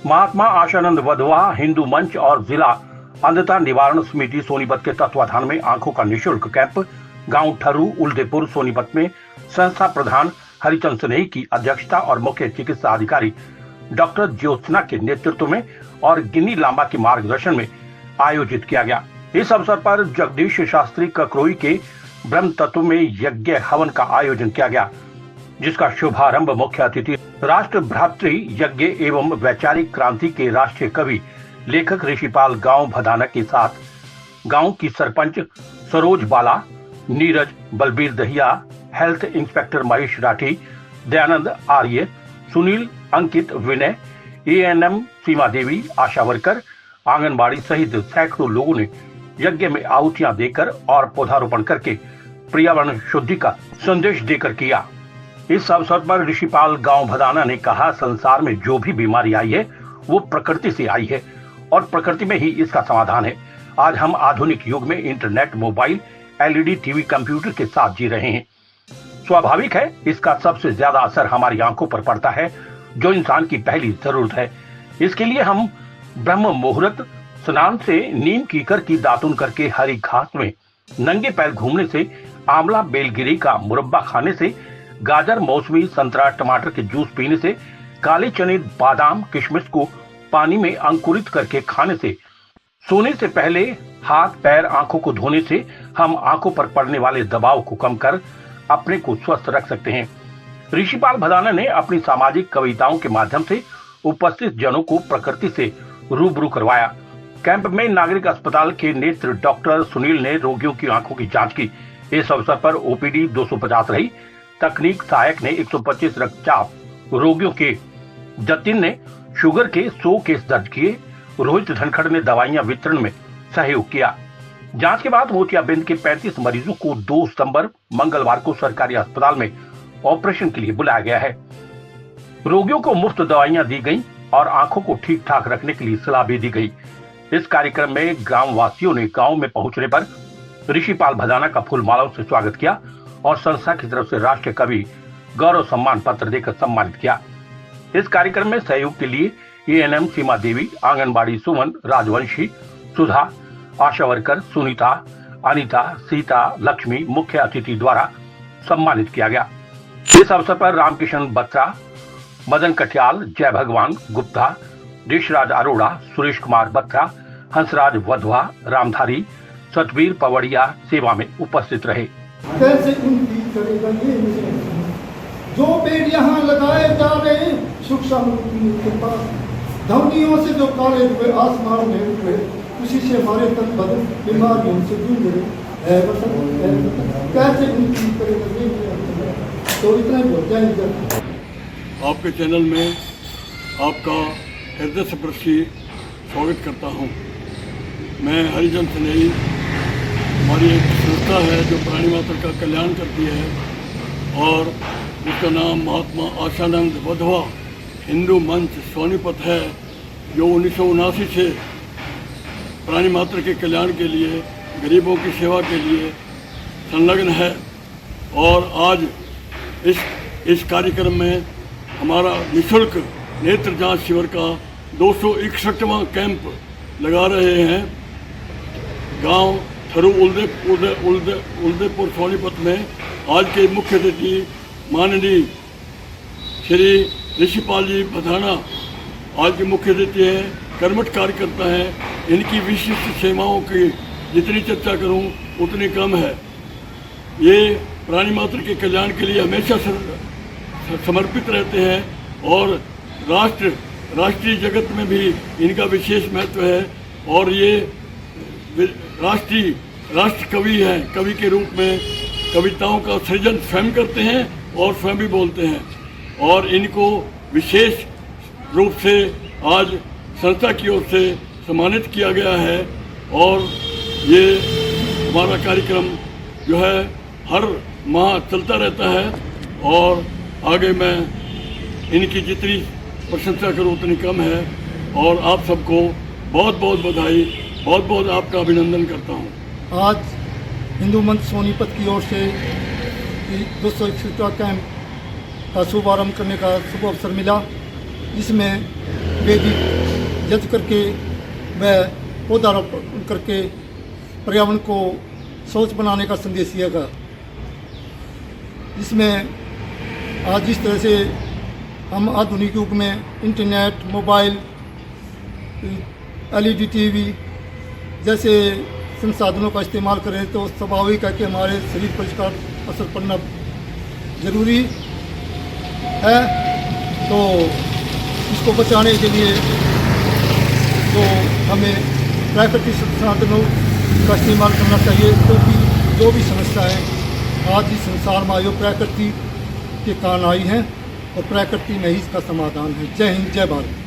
महात्मा आशानंद वधवा हिंदू मंच और जिला अंधता निवारण समिति सोनीपत के तत्वाधान में आंखों का निःशुल्क कैंप गांव ठर्रू उल्देपुर सोनीपत में संस्था प्रधान हरिचंद स्नेही की अध्यक्षता और मुख्य चिकित्सा अधिकारी डॉक्टर ज्योत्सना के नेतृत्व में और गिन्नी लांबा के मार्गदर्शन में आयोजित किया गया। इस अवसर पर जगदीश शास्त्री ककरोई के ब्रह्म तत्व में यज्ञ हवन का आयोजन किया गया, जिसका शुभारंभ मुख्य अतिथि राष्ट्र भ्रातृ यज्ञ एवं वैचारिक क्रांति के राष्ट्रीय कवि लेखक ऋषिपाल गांव भदाना के साथ गांव की सरपंच सरोज बाला, नीरज, बलबीर दहिया, हेल्थ इंस्पेक्टर महेश राठी, दयानंद आर्य, सुनील, अंकित, विनय, एएनएम सीमा देवी, आशा वर्कर, आंगनबाड़ी सहित सैकड़ों लोगों ने यज्ञ में आहुतियां देकर और पौधारोपण करके पर्यावरण शुद्धि का संदेश देकर किया। इस अवसर पर ऋषिपाल गांव भदाना ने कहा, संसार में जो भी बीमारी आई है वो प्रकृति से आई है और प्रकृति में ही इसका समाधान है। आज हम आधुनिक युग में internet, mobile, LED TV, computer के साथ जी रहे हैं। स्वाभाविक है इसका सबसे ज्यादा असर हमारी आंखों पर पड़ता है, जो इंसान की पहली जरूरत है। इसके लिए हम ब्रह्म मुहूर्त स्नान से, नीम कीकर की दातुन करके, हरी घास में नंगे पैर घूमने से, आंवला बेलगिरी का मुरब्बा खाने से, गाजर, मौसमी, संतरा, टमाटर के जूस पीने से, काले चने, बादाम, किशमिश को पानी में अंकुरित करके खाने से, सोने से पहले हाथ, पैर, आंखों को धोने से हम आंखों पर पड़ने वाले दबाव को कम कर अपने को स्वस्थ रख सकते हैं। ऋषिपाल भदाना ने अपनी सामाजिक कविताओं के माध्यम से उपस्थित जनों को प्रकृति से रूबरू करवाया। कैंप में नागरिक अस्पताल के नेत्र डॉक्टर सुनील ने रोगियों की आंखों की जांच की। इस अवसर पर ओपीडी 250 रही। तकनीक सहायक ने 125 रक्तचाप रोगियों के, जतिन ने शुगर के 100 केस दर्ज किए। रोहित धनखड़ ने दवाइयां वितरण में सहयोग किया। जांच के बाद मोतियाबिंद के 35 मरीजों को 2 सितंबर मंगलवार को सरकारी अस्पताल में ऑपरेशन के लिए बुलाया गया है। रोगियों को मुफ्त दवाइयां दी गई और आंखों को ठीक ठाक रखने के लिए सलाह भी दी गई। इस कार्यक्रम में ग्राम वासियों ने गांव में पहुंचने पर ऋषिपाल भदाना का फूल मालाओं से स्वागत किया और संस्था की तरफ से राष्ट्रीय कवि गौरव सम्मान पत्र देकर सम्मानित किया। इस कार्यक्रम में सहयोग के लिए एएनएम सीमा देवी, आंगनबाड़ी सुमन, राजवंशी, सुधा, आशा वर्कर सुनीता, अनीता, सीता, लक्ष्मी मुख्य अतिथि द्वारा सम्मानित किया गया। इस अवसर पर रामकिशन बत्रा, मदन कटियाल, जय भगवान गुप्ता, देशराज अरोड़ा, सुरेश कुमार बत्रा, हंसराज वधवा, रामधारी, सतवीर पवड़िया सेवा में उपस्थित रहे। कैसे उनकी करेगा ये जो पेड़ यहाँ लगाए जा रहे सुख शांति के पास, ध्वनियों से जो काले हुए आसमान में उठे, उसी से हमारे तन बदन बीमारियों से जूझ रहे है वतन, कैसे उनकी करेगा ये। तो इतना बोल जाए। आपके चैनल में आपका हृदय स्पर्शी स्वागत करता हूँ। मैं हरिचंद स्नेही, हमारी एक संस्था है जो प्राणी मात्र का कल्याण करती है और उसका नाम महात्मा आशानंद वधवा हिंदू मंच सोनीपत है, जो 1979 से प्राणी मात्र के कल्याण के लिए, गरीबों की सेवा के लिए संलग्न है। और आज इस कार्यक्रम में हमारा निःशुल्क नेत्र जांच शिविर का 261वां कैंप लगा रहे हैं। गांव ठर्रू उल्देपुर सोनीपत में आज के मुख्य अतिथि माननीय श्री ऋषिपाल जी भदाना आज के मुख्य अतिथि हैं, कर्मठ कार्यकर्ता हैं। इनकी विशिष्ट सेवाओं की जितनी चर्चा करूं उतनी कम है। ये प्राणी मात्र के कल्याण के लिए हमेशा समर्पित रहते हैं और राष्ट्रीय जगत में भी इनका विशेष महत्व है। और ये राष्ट्र कवि हैं, कवि के रूप में कविताओं का सृजन स्वयं करते हैं और स्वयं भी बोलते हैं। और इनको विशेष रूप से आज संस्था की ओर से सम्मानित किया गया है। और ये हमारा कार्यक्रम जो है हर माह चलता रहता है और आगे मैं इनकी जितनी प्रशंसा करूं उतनी कम है। और आप सबको बहुत बहुत बधाई, बहुत बहुत आपका अभिनंदन करता हूं। आज हिंदू मंच सोनीपत की ओर से 261वां कैंप का शुभारंभ करने का शुभ अवसर मिला, जिसमें वैदिक यज्ञ करके व पौधारोपण करके पर्यावरण को स्वच्छ बनाने का संदेश दिएगा। इसमें आज जिस तरह से हम आधुनिक युग में इंटरनेट, मोबाइल, LED टीवी जैसे संसाधनों का इस्तेमाल करें तो स्वाभाविक है कि हमारे शरीर पर इसका असर पड़ना ज़रूरी है। तो इसको बचाने के लिए तो हमें प्राकृतिक संसाधनों का इस्तेमाल करना चाहिए, क्योंकि जो भी समस्या है आज इस संसार में आयो प्रकृति के कारण आई हैं और प्रकृति में ही इसका समाधान है। जय हिंद, जय भारत।